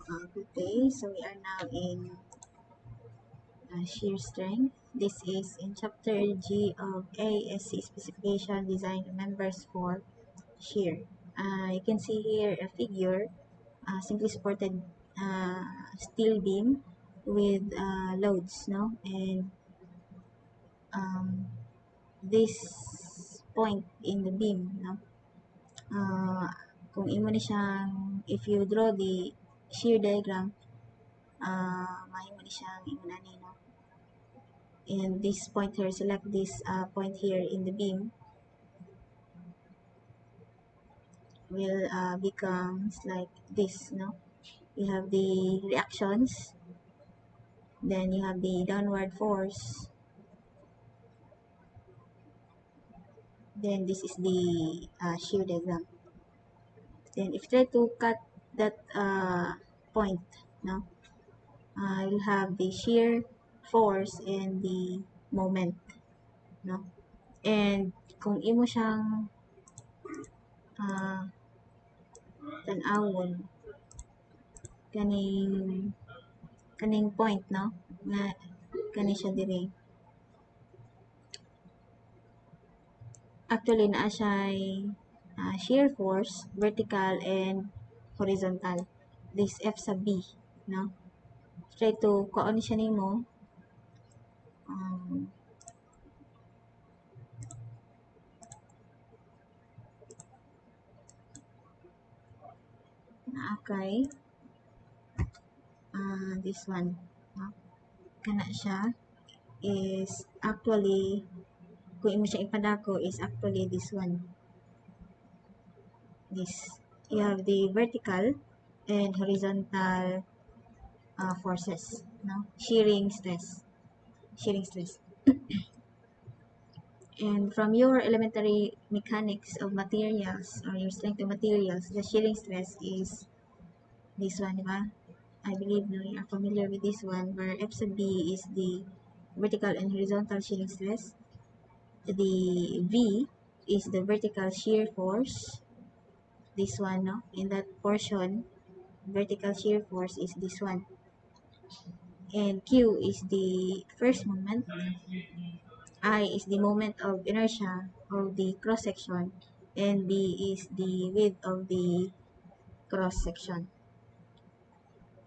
Good day. So we are now in shear strength. This is in chapter G of ASC specification design members for shear. You can see here a figure, simply supported steel beam with loads, no? And this point in the beam, no? Kung imo ni siyang, if you draw the shear diagram, mahimo ni siyang ingon ani, no? And this point here, select this point here in the beam, will becomes like this, no? You have the reactions, then you have the downward force, then this is the shear diagram. Then if you try to cut that point, no? You'll have the shear force and the moment, no? And kung imo siyang tan-awon kaning point, no, nga kani siya diri, actually naa siya shear force vertical and horizontal, this F sub B, no? Try to kuon siya nimo naa kay this one, no? Kana siya is actually, kung imo siya ipadako, is actually this one, this. You have the vertical and horizontal forces, no? Shearing stress. And from your elementary mechanics of materials or your strength of materials, the shearing stress is this one, diba? I believe no, you are familiar with this one, where F sub B is the vertical and horizontal shearing stress. The V is the vertical shear force. This one, no? In that portion, vertical shear force is this one. And Q is the first moment. I is the moment of inertia of the cross section, and B is the width of the cross section.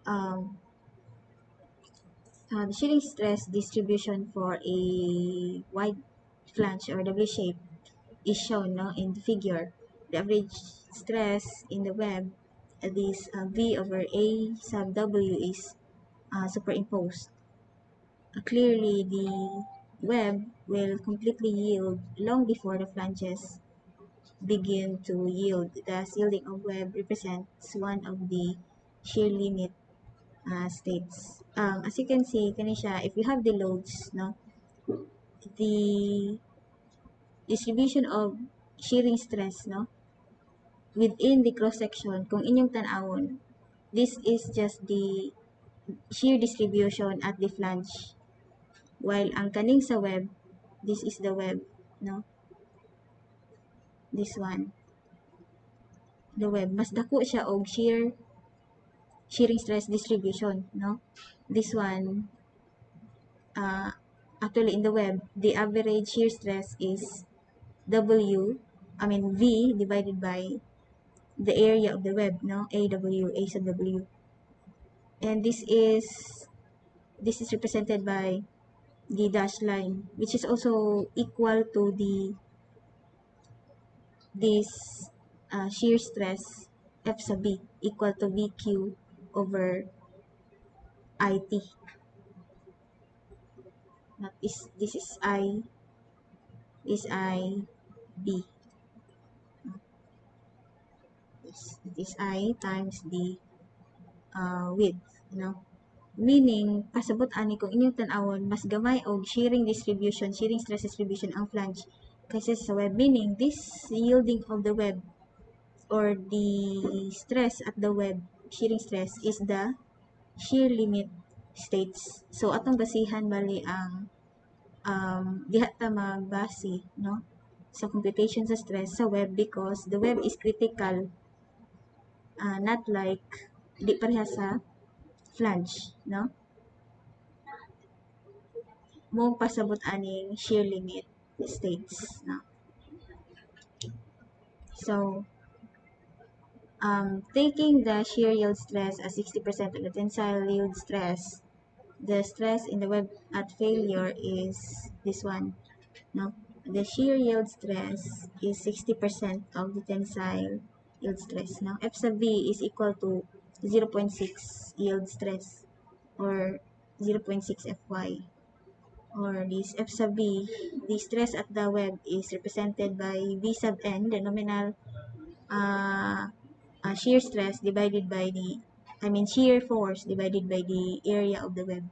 The shearing stress distribution for a wide flange or W shape is shown, no, in the figure. The average stress in the web, this V over A sub W is superimposed. Clearly, the web will completely yield long before the flanges begin to yield. Thus, yielding of web represents one of the shear limit states. As you can see, kanisha, if you have the loads, no, the distribution of shearing stress, no, within the cross section, kung inyong tanawon, this is just the shear distribution at the flange. While ang kaning sa web, this is the web, no? This one. The web, mas dako siya og shearing stress distribution, no? This one, actually in the web, the average shear stress is V divided by the area of the web, no? A sub W. And this is represented by the dashed line, which is also equal to this shear stress F sub B equal to VQ over IT. Not this is I, this B. This I times the width, no? Meaning, pasabot ani kung inyong tan-awon, mas gamay og shearing stress distribution ang flange kaysa sa web. Meaning, this yielding of the web or the stress at the web, shearing stress, is the shear limit states. So, atong basihan bali ang diha ta magbase, no, sa computation sa stress sa web, because the web is critical, not like di pareha sa flange, no? Mo pasabot aning shear limit states, no? So, taking the shear yield stress as 60% of the tensile yield stress, the stress in the web at failure is this one, no? The shear yield stress is 60% of the tensile yield stress. Now, F sub V is equal to 0.6 yield stress or 0.6 Fy, or this F sub V. The stress at the web is represented by V sub n, the nominal shear stress divided by shear force divided by the area of the web,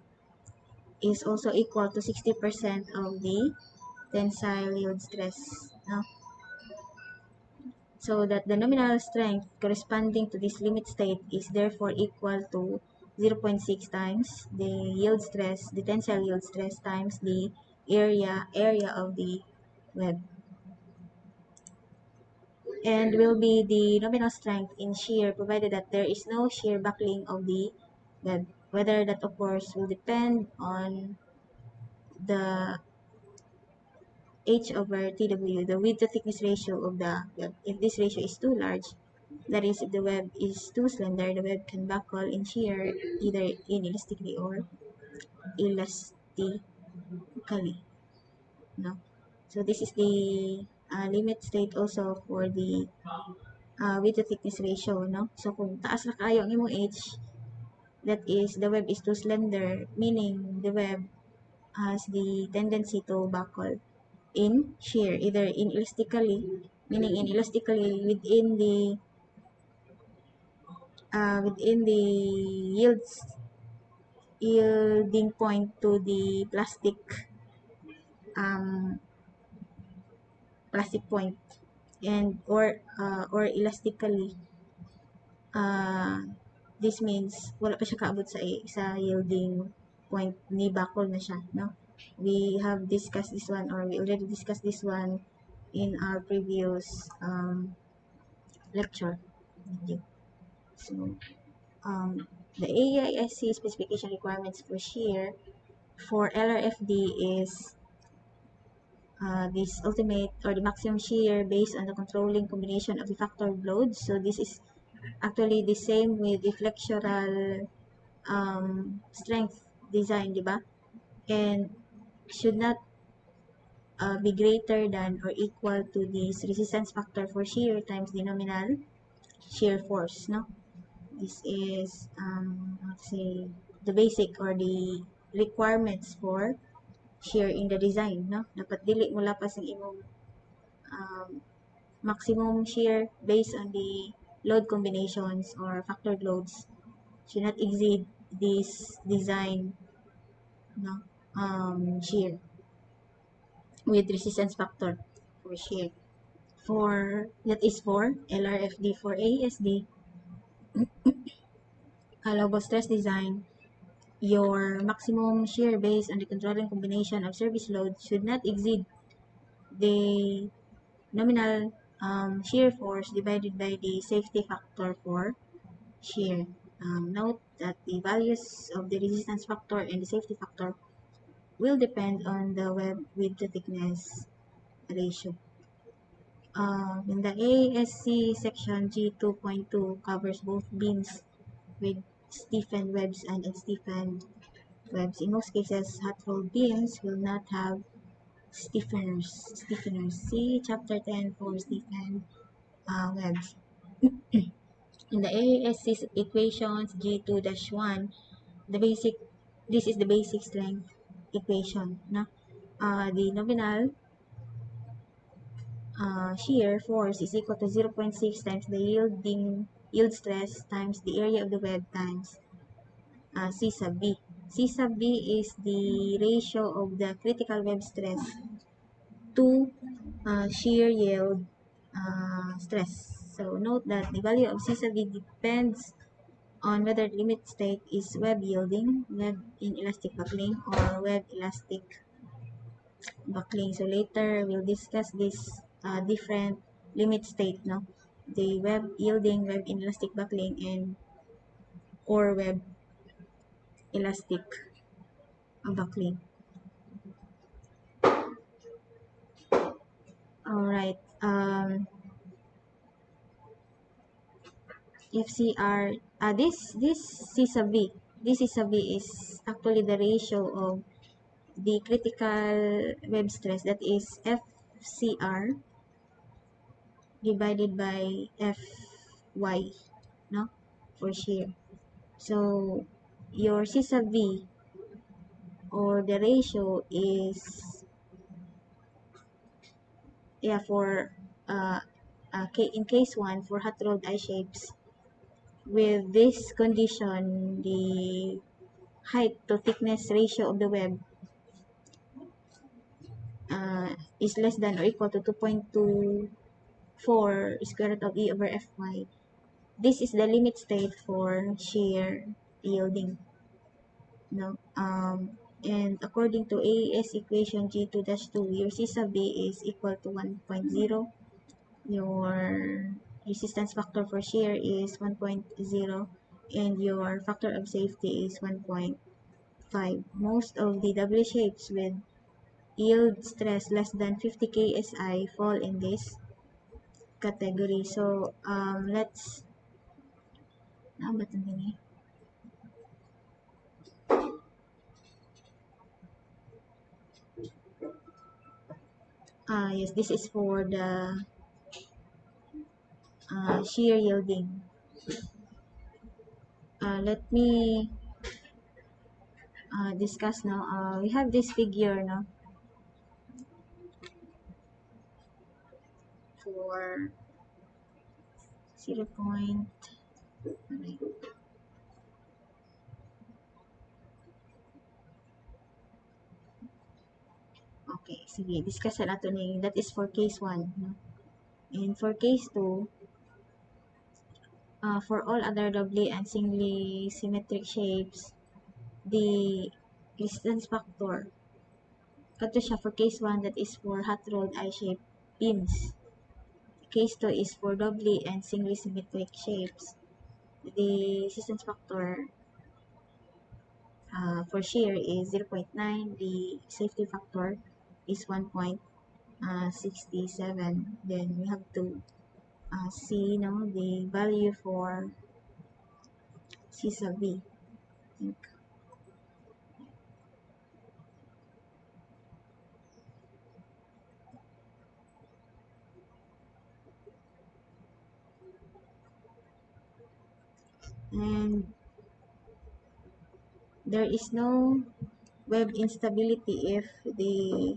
is also equal to 60% of the tensile yield stress. No? So that the nominal strength corresponding to this limit state is therefore equal to 0.6 times the yield stress, the tensile yield stress, times the area of the web, and will be the nominal strength in shear provided that there is no shear buckling of the web. Whether that occurs will depend on the H over TW, the width to thickness ratio of the web. If this ratio is too large, that is, if the web is too slender, the web can buckle in shear either inelastically or elastically. No? So this is the limit state also for the width to thickness ratio. No? So kung taas na kayo ang imong H, that is, the web is too slender, meaning the web has the tendency to buckle in shear, either inelastically, meaning inelastically within the yielding point to the um, plastic point, and or elastically, this means wala pa siya kaabot sa yielding point, ni buckle na siya, no? We have discussed this one, or we already discussed this one in our previous lecture. Okay. So, the AISC specification requirements for shear for LRFD is this ultimate or the maximum shear based on the controlling combination of the factor of loads. So this is actually the same with the flexural strength design, di ba? And should not be greater than or equal to this resistance factor for shear times the nominal shear force, no? This is, let's say, the basic or the requirements for shear in the design, no? Dapat dili mo lapas ang imong um, maximum shear based on the load combinations or factored loads should not exceed this design, no, shear with resistance factor for shear. For that is for LRFD. For ASD, allowable stress design, your maximum shear based on the controlling combination of service loads should not exceed the nominal shear force divided by the safety factor for shear. Note that the values of the resistance factor and the safety factor will depend on the web width to thickness ratio. In the ASC section G2.2 covers both beams with stiffened webs and unstiffened webs. In most cases, hot-rolled beams will not have stiffeners. See chapter 10 for stiffened webs. In the ASC equations G2-1, this is the basic strength equation. No? The nominal shear force is equal to 0.6 times the yield stress times the area of the web times C sub B. C sub B is the ratio of the critical web stress to shear yield stress. So note that the value of C sub B depends on whether the limit state is web yielding, web inelastic buckling, or web elastic buckling. So later we'll discuss this different limit state, no? The web yielding, web inelastic buckling, and or web elastic backlink. All right. FCR. This C sub V. This C sub V is actually the ratio of the critical web stress, that is FCR divided by Fy, no, for shear. So your C sub V, or the ratio, is, yeah, for in case 1, for hot rolled eye shapes, with this condition, the height to thickness ratio of the web is less than or equal to 2.24 square root of E over Fy. This is the limit state for shear yielding. No? And according to AES equation G2-2, your C sub B is equal to 1.0. Your resistance factor for shear is 1.0, and your factor of safety is 1.5. Most of the W shapes with yield stress less than 50 KSI fall in this category. So let's yes, this is for the shear yielding. Let me discuss now. We have this figure now for 0. Okay, sige, discuss nato ni, that is for case 1, no? And for case 2, for all other doubly and singly symmetric shapes, the resistance factor, kato siya for case 1, that is for hot rolled eye shape beams. Case 2 is for doubly and singly symmetric shapes. The resistance factor for shear is 0.9. The safety factor is 1.67. Then we have to see, no, the value for C sub B. And there is no web instability if the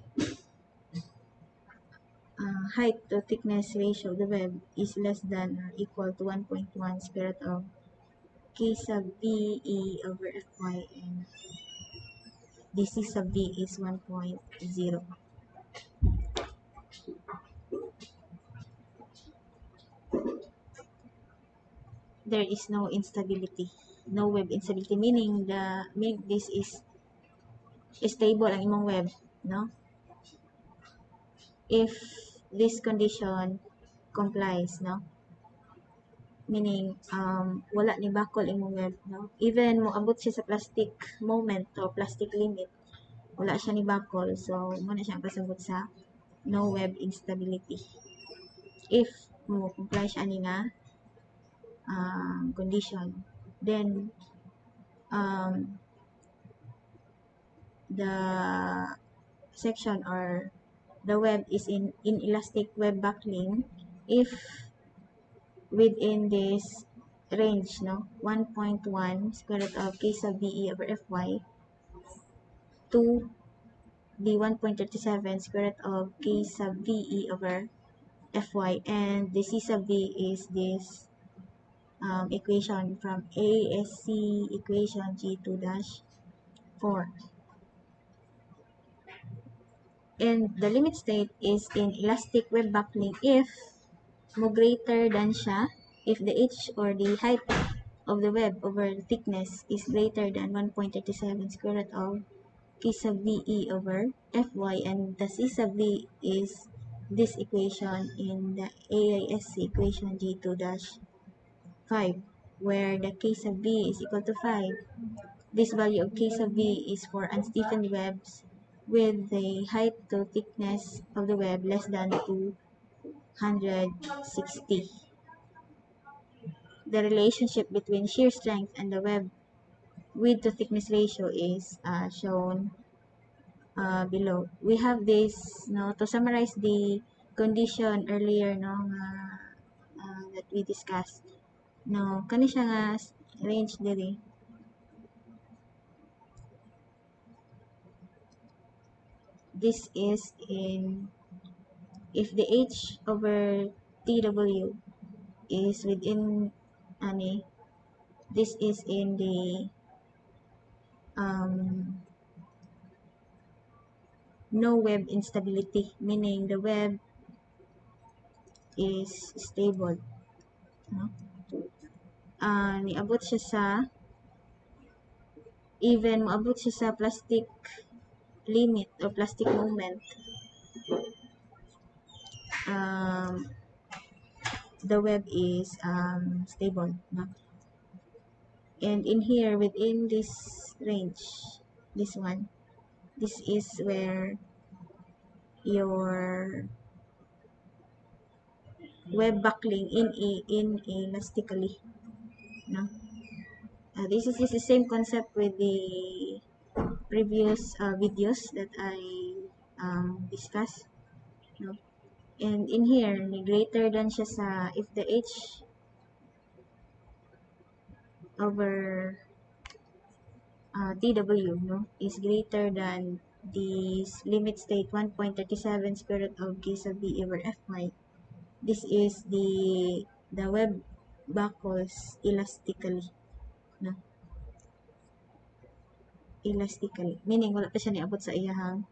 height to thickness ratio of the web is less than or equal to 1.1 square root of K sub B E over Fy, and the C sub B is 1.0. There is no instability, no web instability, meaning this is stable ang imong web, no? If this condition complies, no? Meaning wala ni bakol imong web, no? Even mo abot siya sa plastic moment o plastic limit, wala siya ni bakol, so mo na siya pasabot sa no web instability if mo comply siya ani nga condition. Then the section or the web is in inelastic web backlink if within this range, no, 1.1 square root of K sub BE over Fy to the 1.37 square root of K sub VE over Fy, and the C sub V is this equation from ASC equation G2-4. And the limit state is in elastic web backlink if mo greater than siya, if the h or the height of the web over the thickness is greater than 1.37 square root of K sub VE over Fy, and the C sub V is this equation in the AISC equation G2-5, where the K sub V is equal to 5 This value of K sub V is for unstiffened webs with the height to thickness of the web less than 260. The relationship between shear strength and the web width to thickness ratio is shown below. We have this no to summarize the condition earlier no that we discussed. No, kani siya nga range diri. This is in if the H over TW is within ani, this is in the um, no web instability, meaning the web is stable. No? Niabot siya sa even moabot siya sa plastic limit or plastic moment, um, the web is stable. No? And in here, within this range, this one, this is where your web buckling in elastically. No? This is the same concept with the previous videos that I discussed. No? And in here, greater than siya sa, if the H over TW no, is greater than this limit state 1.37 square root of K sub B over Fy. This is the web buckles elastically. No? Elastically. Meaning, wala pa siya niabot sa iyahang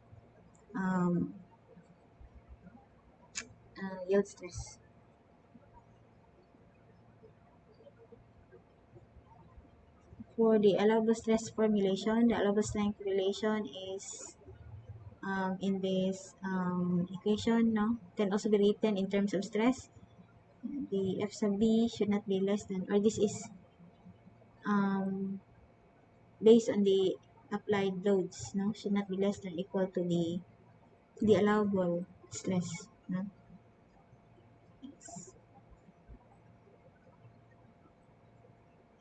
yield stress. For the allowable stress formulation, the allowable strength relation is in this equation, no, can also be written in terms of stress. The F sub B should not be less than, or this is based on the applied loads, no, should not be less than equal to the allowable stress, no.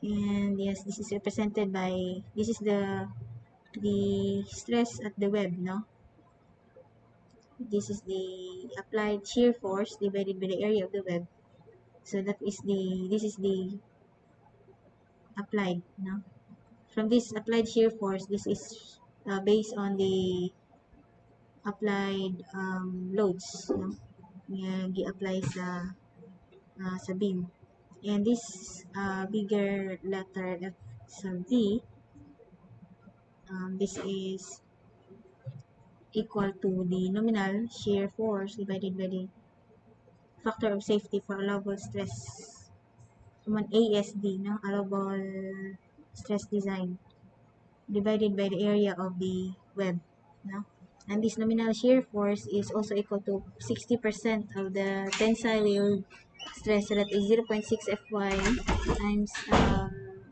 And yes, this is represented by, this is the stress at the web, no. This is the applied shear force divided by the area of the web. So that is this is the applied, no. From this applied shear force, this is based on the applied loads, no, nga gi-apply sa beam. And this bigger letter F sub V, this is equal to the nominal shear force divided by the factor of safety for allowable stress, ASD, no, allowable stress design, divided by the area of the web, no. And this nominal shear force is also equal to 60% of the tensile yield stress, so that is 0.6 Fy times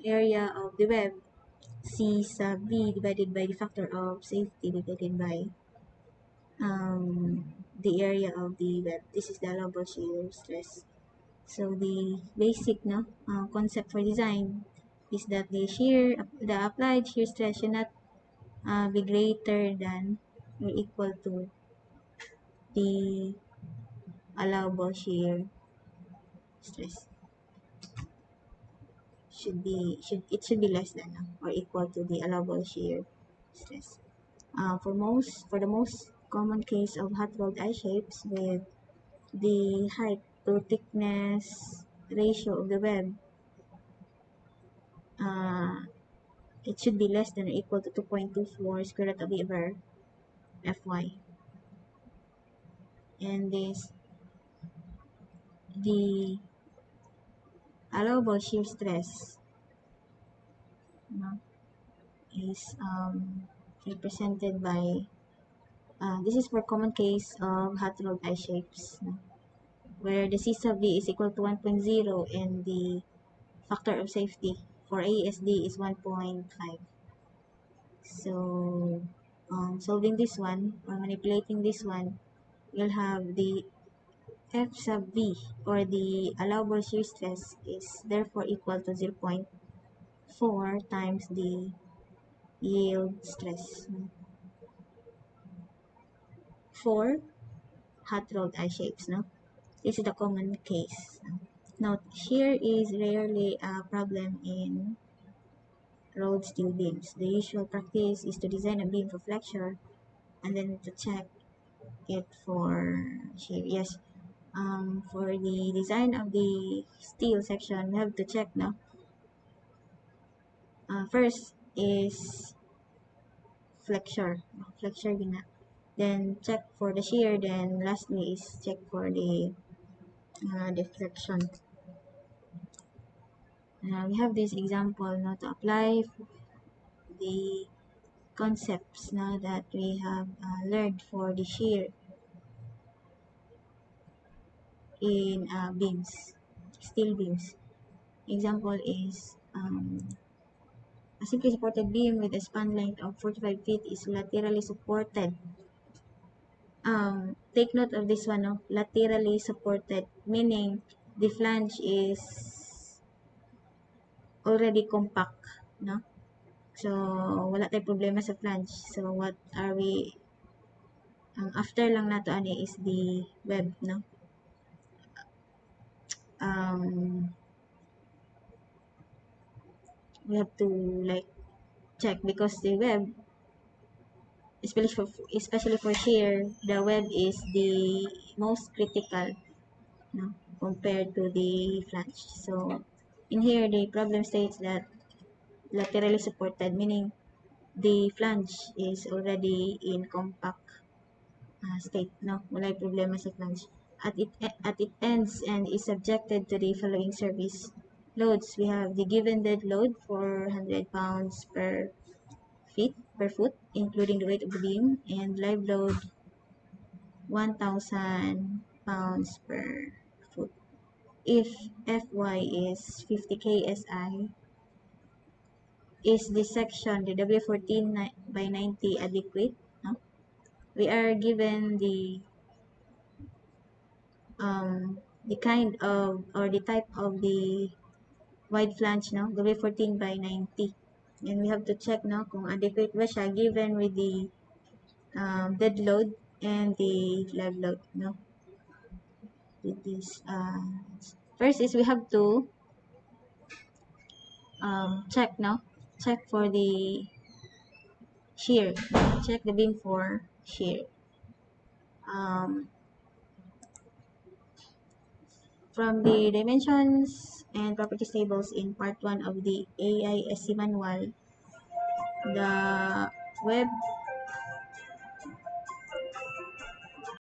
area of the web C sub V divided by the factor of safety divided by the area of the web. This is the allowable shear stress. So the basic concept for design is that the applied shear stress should not be greater than or equal to the allowable shear stress. It should be less than or equal to the allowable shear stress. For the most common case of hot rolled eye shapes with the height to thickness ratio of the web, it should be less than or equal to 2.24 square root of over Fy. And the allowable shear stress, no, is represented by, this is for common case of hot rolled eye shapes, no, where the C sub V is equal to 1.0 and the factor of safety for ASD is 1.5. So solving this one or manipulating this one, you'll have the F sub V, or the allowable shear stress, is therefore equal to 0.4 times the yield stress for hot rolled I shapes. No, this is the common case. Note, shear is rarely a problem in rolled steel beams. The usual practice is to design a beam for flexure and then to check it for shear. Yes, for the design of the steel section, we have to check now. First is flexure gina. Then check for the shear. Then lastly is check for the deflection. We have this example now to apply the concepts now that we have learned for the shear in beams, steel beams. Example is a simply supported beam with a span length of 45 feet is laterally supported. Take note of this one, no? Laterally supported, meaning the flange is already compact, no? So, wala tayong problema sa flange. So, what are we, ang after lang nato ani is the web, no? Um, we have to like check because the web, especially for shear, the web is the most critical, no, compared to the flange. So, in here, the problem states that laterally supported, meaning the flange is already in compact state, no, walay problema sa flange. At it ends and is subjected to the following service loads. We have the given dead load, 400 pounds per foot, including the weight of the beam, and live load, 1,000 pounds per foot. If Fy is 50 ksi, is this section, the W14 by 90, adequate? No? We are given the kind of, or the type of the wide flange, no, W14 by 90, and we have to check, no, kung adequate ba siya given with the dead load and the live load, no. With this first is we have to check, no, check for the shear, check the beam for shear. From the dimensions and properties tables in part 1 of the AISC manual, the web